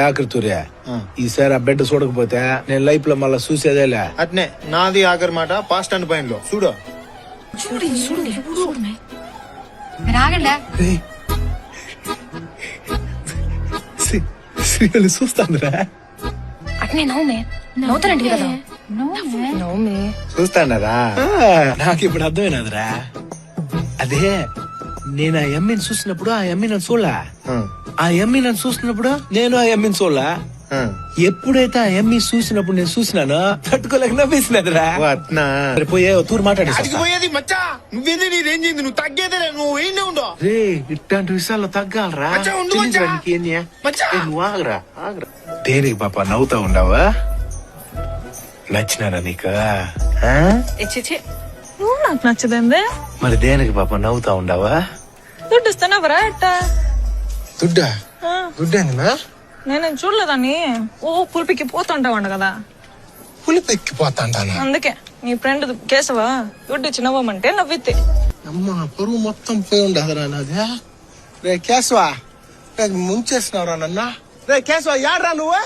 ఆకృతురే ఈసారి ఆ బిడ్డ చూడకపోతే నేను లైఫ్ లో మళ్ళా చూసేదేలే. అట్నే నాది ఆఖరి మాట పాస్ట్ అండ్ పైన లో చూడు. సీరియల్ చూస్తాందిరా. అట్నే నవ్వుమే నవ్వుతారండి కదా నవ్వుమే చూస్తాండరా. నాకు ఇప్పుడు అర్థమైనదిరా. అదే నేను ఆ ఎమ్మిని చూసినప్పుడు ఆ ఎమ్మి నన్ను చూడలా, ఆ ఎమ్మి నన్ను చూసినప్పుడు నేను ఆ ఎమ్మిని చూడలా. ఎప్పుడైతే ఆ ఎమ్మి చూసినప్పుడు నేను చూసినానో తట్టుకోలేక నవ్వేసినదిరా. అట్నా పోయే తూరు మాట్లాడేసి పోయేది మచ్చా. నువ్వేంది నీ రేంజ్ ఏంది? నువ్వు తగ్గేదే నువ్వు ఏందే ఉండవు. రే ఇట్లాంటి విషయాల్లో తగ్గాలరా. మచ్చా, ఉండు మచ్చా. మచ్చా. నువ్వు ఆగరా ఆగరా. దేనికి పాప నవ్వుతా ఉండవా? నచ్చినారా నీకు? నువ్వు నాకు నచ్చదండి. మరి దేనికి పాప నవ్వుతా ఉండవా? దుడ్డు ఇస్తానవరా ఎట్టా? దుడ్డా దుడ్డేందినా? నేను చూడలేదని ఓ పులిపికి పోతుంటావంట కదా, పులిపెక్కిపోతాంటానా? అందుకే నీ ఫ్రెండ్ కేశవ దుడ్డు ఇచ్చి నవ్వమంటే నవ్వితే అమ్మ పరువు మొత్తం పోయి ఉండదురా నాది. రే కేశవా ముంచేసినవరా నన్న. రే కేశవ యాడ్రా నువ్వు?